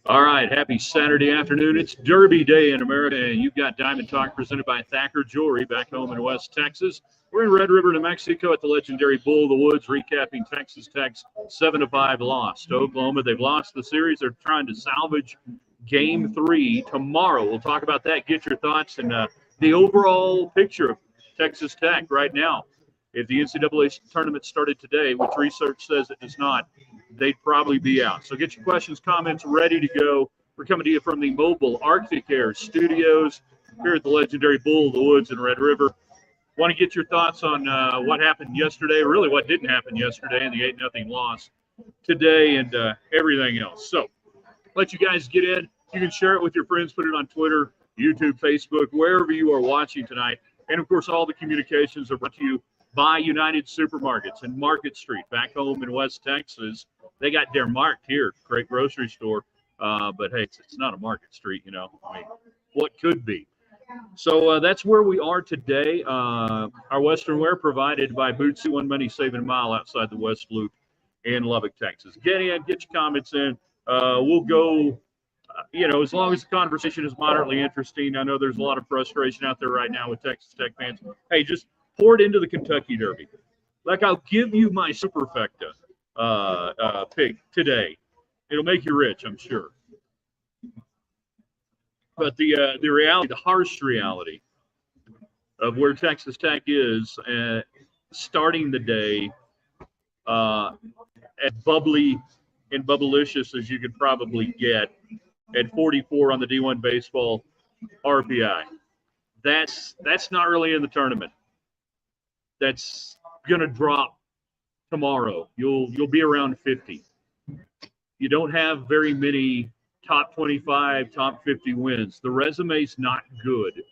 All right, happy Saturday afternoon. It's Derby Day in America, and you've got Diamond Talk presented by Thacker Jewelry back home in West Texas. We're in Red River, New Mexico at the legendary Bull of the Woods, recapping Texas Tech's 7-5 loss to Oklahoma. They've lost the series. They're trying to salvage Game 3 tomorrow. We'll talk about that, get your thoughts, and the overall picture of Texas Tech right now. If the NCAA tournament started today, which research says it does not, they'd probably be out. So get your questions, comments ready to go. We're coming to you from the mobile Arctic Air studios here at the legendary Bull of the Woods in Red River. Want to get your thoughts on what happened yesterday, really what didn't happen yesterday in the 8-0 loss today, and everything else. So let you guys get in. You can share it with your friends, put it on Twitter, YouTube, Facebook, wherever you are watching tonight. And, of course, all the communications are brought to you by United Supermarkets and Market Street back home in West Texas. They got their marked here, great grocery store. But, hey, it's not a Market Street, you know. I mean, what could be? So that's where we are today. Our Western wear provided by Bootsy, one money saving mile outside the West Loop in Lubbock, Texas. Get in, get your comments in. We'll go, as long as the conversation is moderately interesting. I know there's a lot of frustration out there right now with Texas Tech fans. Hey, just pour it into the Kentucky Derby. Like, I'll give you my superfecta pick today. It'll make you rich, I'm sure. But the reality, the harsh reality of where Texas Tech is starting the day as bubbly and bubblicious as you could probably get at 44 on the D1 baseball RPI. That's not really in the tournament. That's going to drop tomorrow. You'll be around 50. You don't have very many top 25, top 50 wins. The resume's not good.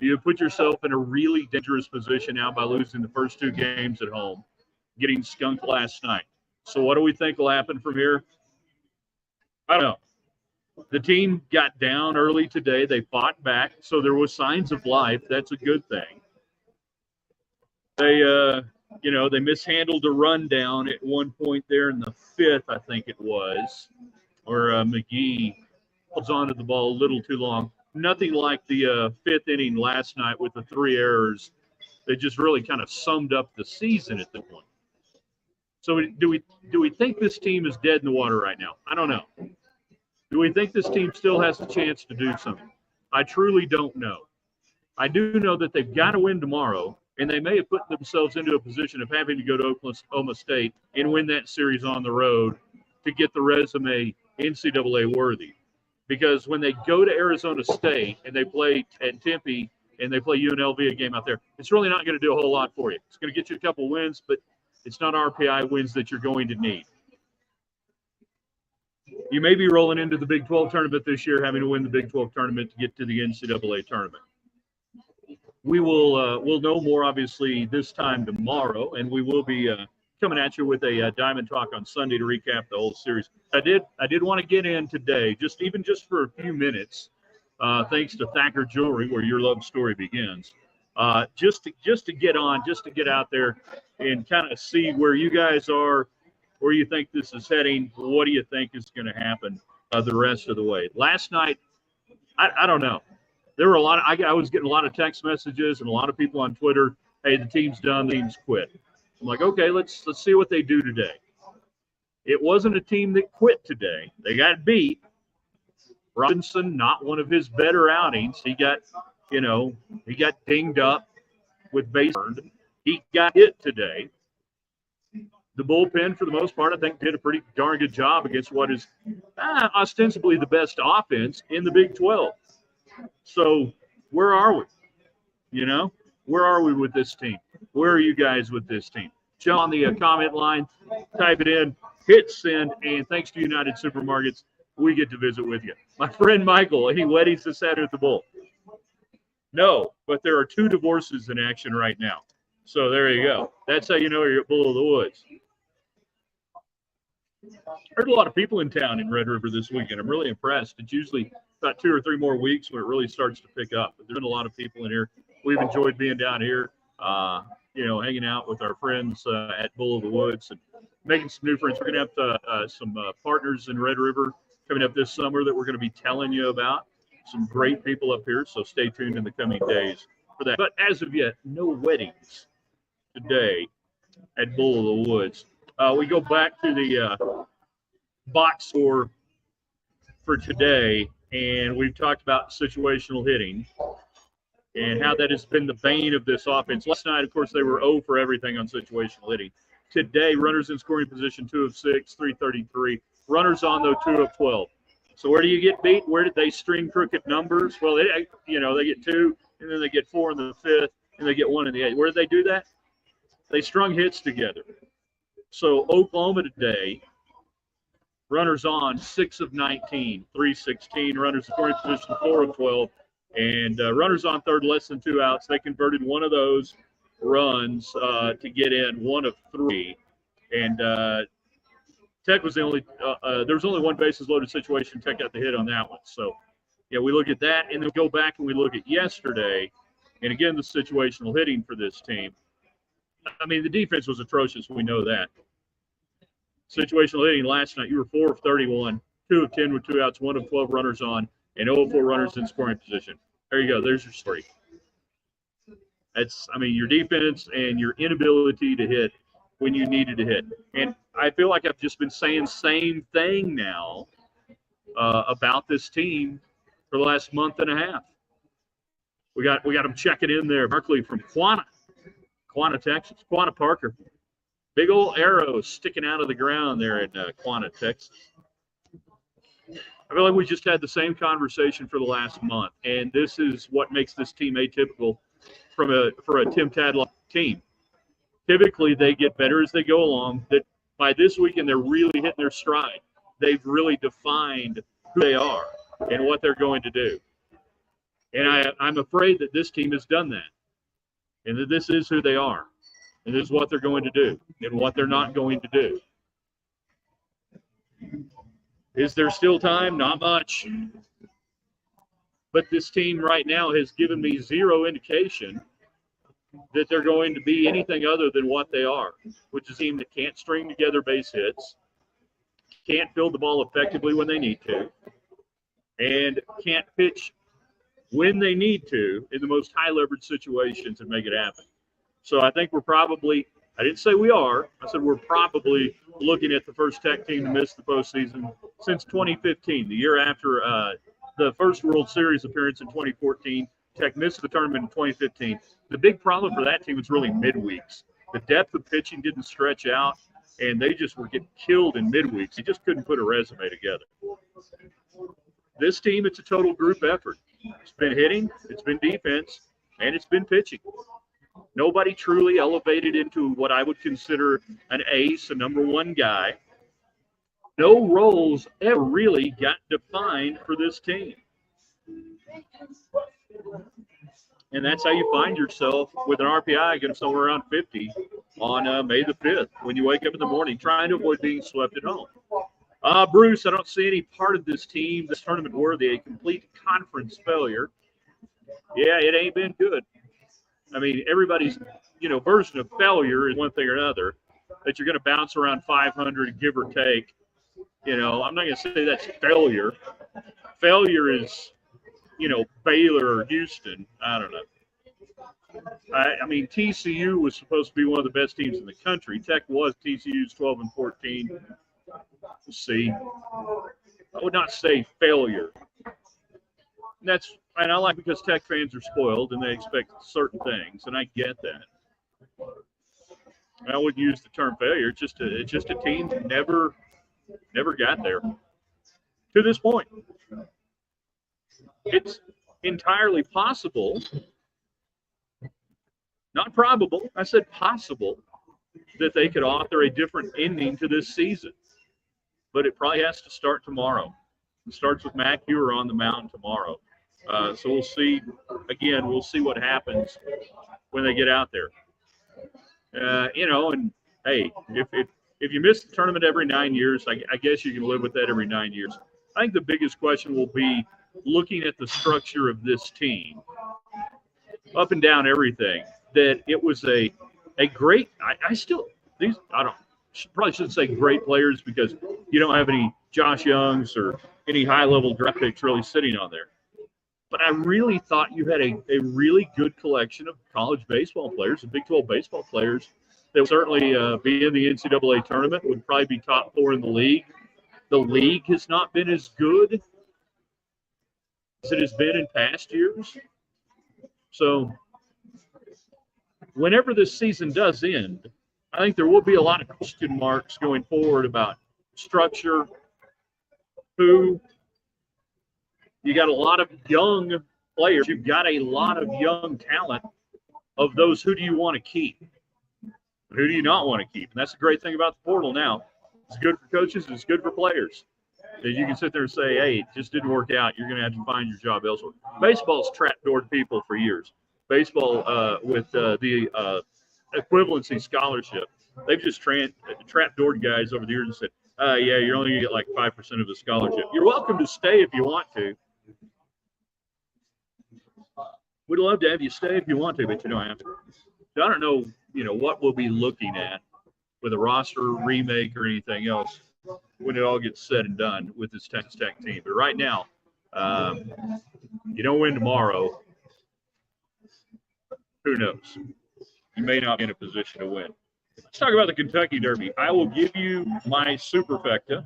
You put yourself in a really dangerous position now by losing the first 2 games at home, getting skunked last night. So what do we think will happen from here? I don't know. The team got down early today. They fought back, so there was signs of life. That's a good thing. They mishandled a rundown at one point there in the 5th, I think it was, or McGee holds on to the ball a little too long. Nothing like the 5th inning last night with the 3 errors that just really kind of summed up the season at the point. So do we think this team is dead in the water right now? I don't know. Do we think this team still has a chance to do something? I truly don't know. I do know that they've got to win tomorrow, and they may have put themselves into a position of having to go to Oklahoma State and win that series on the road to get the resume NCAA worthy. Because when they go to Arizona State and they play at Tempe and they play UNLV a game out there, it's really not going to do a whole lot for you. It's going to get you a couple wins, but it's not RPI wins that you're going to need. You may be rolling into the Big 12 tournament this year, having to win the Big 12 tournament to get to the NCAA tournament. We will we'll know more, obviously, this time tomorrow, and we will be coming at you with a Diamond Talk on Sunday to recap the whole series. I did want to get in today, just for a few minutes, thanks to Thacker Jewelry, where your love story begins. Just to get on, just to get out there and kind of see where you guys are, where you think this is heading, what do you think is going to happen the rest of the way. Last night, I don't know. There were I was getting a lot of text messages and a lot of people on Twitter, hey, the team's done, the team's quit. I'm like, okay, let's see what they do today. It wasn't a team that quit today. They got beat. Robinson, not one of his better outings. He got dinged up with base earned. He got hit today. The bullpen, for the most part, I think did a pretty darn good job against what is ostensibly the best offense in the Big 12. So where are we? Where are we with this team? Where are you guys with this team? Jump on the comment line, type it in, hit send, and thanks to United Supermarkets, we get to visit with you. My friend Michael, any weddings this Saturday at the Bull? No, but there are 2 divorces in action right now. So there you go. That's how you know you're at Bull of the Woods. Heard a lot of people in town in Red River this weekend. I'm really impressed. It's usually about 2 or 3 more weeks when it really starts to pick up. But there's been a lot of people in here. We've enjoyed being down here, hanging out with our friends at Bull of the Woods and making some new friends. We're going to have some partners in Red River coming up this summer that we're going to be telling you about. Some great people up here, so stay tuned in the coming days for that. But as of yet, no weddings today at Bull of the Woods. We go back to the box score for today, and we've talked about situational hitting and how that has been the bane of this offense. Last night, of course, they were 0 for everything on situational hitting. Today, runners in scoring position, 2 of 6, 333. Runners on, though, 2 of 12. So where do you get beat? Where did they string crooked numbers? Well, they get 2, and then they get 4 in the 5th, and they get 1 in the 8th. Where did they do that? They strung hits together. So Oklahoma today, runners on, 6 of 19, 316. Runners in scoring position, 4 of 12. And runners on third, less than 2 outs. They converted one of those runs to get in, 1 of 3. And Tech was the only there was only one bases loaded situation. Tech got the hit on that one. So, yeah, we look at that, and then go back and we look at yesterday, and again the situational hitting for this team. I mean, the defense was atrocious. We know that. Situational hitting last night, you were 4 of 31, 2 of 10 with 2 outs, 1 of 12 runners on, and 0 of 4 runners in scoring position. There you go. There's your story. That's, I mean, your defense and your inability to hit when you needed to hit. And I feel like I've just been saying the same thing now about this team for the last month and a half. We got them checking in there. Barkley from Quanah, Texas. Quanah Parker. Big old arrows sticking out of the ground there in Quanah, Texas. I feel like we just had the same conversation for the last month, and this is what makes this team atypical for a Tim Tadlock team. Typically, they get better as they go along. That by this weekend, they're really hitting their stride. They've really defined who they are and what they're going to do. And I'm afraid that this team has done that, and that this is who they are, and this is what they're going to do, and what they're not going to do. Is there still time? Not much. But this team right now has given me zero indication that they're going to be anything other than what they are, which is a team that can't string together base hits, can't field the ball effectively when they need to, and can't pitch when they need to in the most high-leverage situations and make it happen. So I think we're probably – I didn't say we are. I said we're probably looking at the first Tech team to miss the postseason since 2015, the year after the first World Series appearance in 2014. Tech missed the tournament in 2015. The big problem for that team was really midweeks. The depth of pitching didn't stretch out, and they just were getting killed in midweeks. They just couldn't put a resume together. This team, it's a total group effort. It's been hitting, it's been defense, and it's been pitching. Nobody truly elevated into what I would consider an ace, a number one guy. No roles ever really got defined for this team. And that's how you find yourself with an RPI getting somewhere around 50 on May the 5th when you wake up in the morning, trying to avoid being swept at home. Bruce, I don't see any part of this team, this tournament worthy, a complete conference failure. Yeah, it ain't been good. I mean, everybody's, version of failure is one thing or another, that you're going to bounce around 500, give or take. I'm not going to say that's failure. Failure is, Baylor or Houston. I don't know. I mean, TCU was supposed to be one of the best teams in the country. Tech was. TCU's 12-14. We'll see. I would not say failure. And I like because Tech fans are spoiled and they expect certain things, and I get that. I wouldn't use the term failure. It's just a team that never got there to this point. It's entirely possible, not probable, I said possible, that they could author a different ending to this season. But it probably has to start tomorrow. It starts with Mac Hewer on the mound tomorrow. So we'll see. Again, we'll see what happens when they get out there. And hey, if you miss the tournament every 9 years, I guess you can live with that every 9 years. I think the biggest question will be looking at the structure of this team, up and down everything. That it was a great. probably shouldn't say great players because you don't have any Josh Youngs or any high-level draft picks really sitting on there. But I really thought you had a really good collection of college baseball players and Big 12 baseball players that would certainly be in the NCAA tournament, would probably be top 4 in the league. The league has not been as good as it has been in past years. So whenever this season does end, I think there will be a lot of question marks going forward about structure, who. You got a lot of young players. You've got a lot of young talent. Of those, who do you want to keep? Who do you not want to keep? And that's the great thing about the portal now. It's good for coaches. It's good for players. That you can sit there and say, hey, it just didn't work out. You're going to have to find your job elsewhere. Baseball's trapdoored people for years. Baseball with the equivalency scholarship, they've just trapdoored guys over the years and said, yeah, you're only going to get like 5% of the scholarship. You're welcome to stay if you want to. We'd love to have you stay if you want to, but you don't have to. So I don't know, what we'll be looking at with a roster remake or anything else when it all gets said and done with this Texas Tech team. But right now, you don't win tomorrow, who knows? You may not be in a position to win. Let's talk about the Kentucky Derby. I will give you my superfecta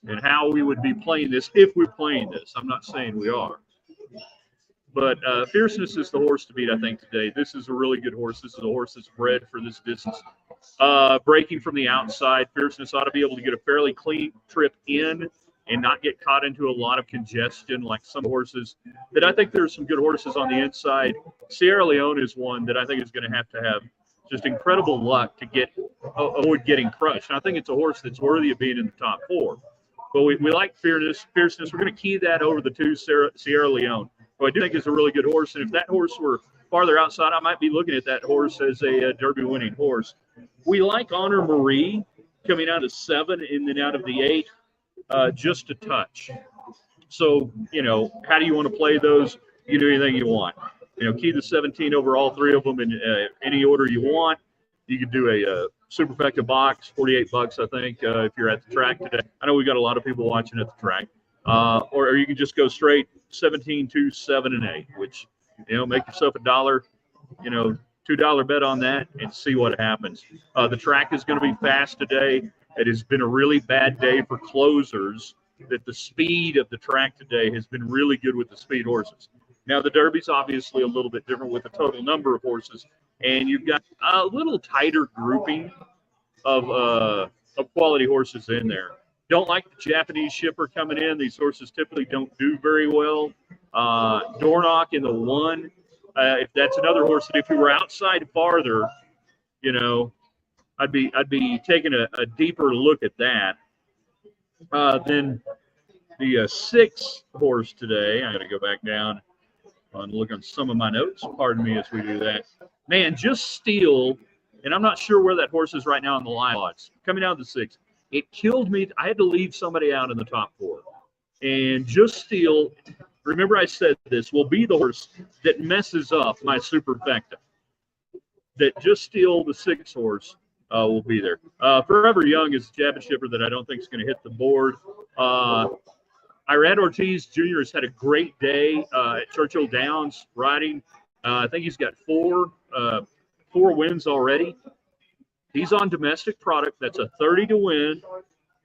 and how we would be playing this if we're playing this. I'm not saying we are. But Fierceness is the horse to beat, I think, today. This is a really good horse. This is a horse that's bred for this distance. Breaking from the outside, Fierceness ought to be able to get a fairly clean trip in and not get caught into a lot of congestion like some horses. That I think there's some good horses on the inside. Sierra Leone is one that I think is going to have just incredible luck to avoid getting crushed. And I think it's a horse that's worthy of being in the top 4. But we like Fierceness. We're going to key that over the 2 Sierra Leone. Who I do think is a really good horse. And if that horse were farther outside, I might be looking at that horse as a Derby-winning horse. We like Honor Marie coming out of 7 and then out of the 8, just a touch. So, how do you want to play those? You do anything you want. Key the 17 over all 3 of them in any order you want. You could do a superfecta box, $48, I think, if you're at the track today. I know we got a lot of people watching at the track. Or you can just go straight 17, 2, 7, and 8, which, make yourself $1, $2 bet on that and see what happens. The track is going to be fast today. It has been a really bad day for closers, that the speed of the track today has been really good with the speed horses. Now, the Derby's obviously a little bit different with the total number of horses, and you've got a little tighter grouping of quality horses in there. Don't like the Japanese shipper coming in. These horses typically don't do very well. Dornock in the 1. If that's another horse that if we were outside farther, I'd be taking a deeper look at that. Then the 6 horse today, I got to go back down and look on some of my notes. Pardon me as we do that. Man, Just Steel, and I'm not sure where that horse is right now in the line odds. Coming out of the 6. It killed me. I had to leave somebody out in the top 4. And Just Steel, remember I said this, will be the horse that messes up my superfecta. That Just Steel, the 6 horse, will be there. Forever Young is a Jabba shipper that I don't think is going to hit the board. Irad Ortiz Jr. has had a great day at Churchill Downs riding. I think he's got 4 wins already. He's on domestic product. That's a 30 to win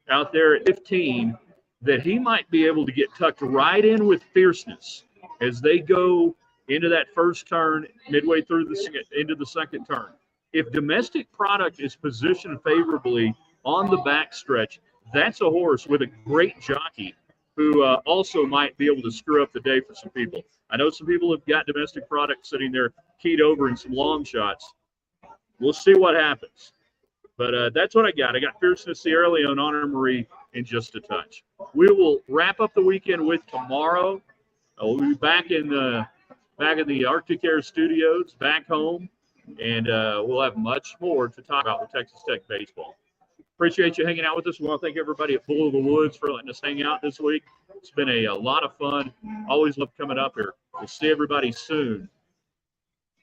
out there at 15, that he might be able to get tucked right in with Fierceness as they go into that first turn, midway through into the second turn. If domestic product is positioned favorably on the backstretch, that's a horse with a great jockey who also might be able to screw up the day for some people. I know some people have got domestic product sitting there keyed over in some long shots. We'll see what happens. But that's what I got. I got Fierceness, Sierra Leone, Honor Marie, and Just a Touch. We will wrap up the weekend with tomorrow. We'll be back in the Arctic Air Studios, back home, and we'll have much more to talk about with Texas Tech baseball. Appreciate you hanging out with us. We want to thank everybody at Bull of the Woods for letting us hang out this week. It's been a lot of fun. Always love coming up here. We'll see everybody soon.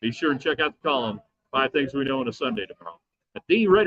Be sure and check out the column, 5 Things We Know on a Sunday tomorrow. At the Radio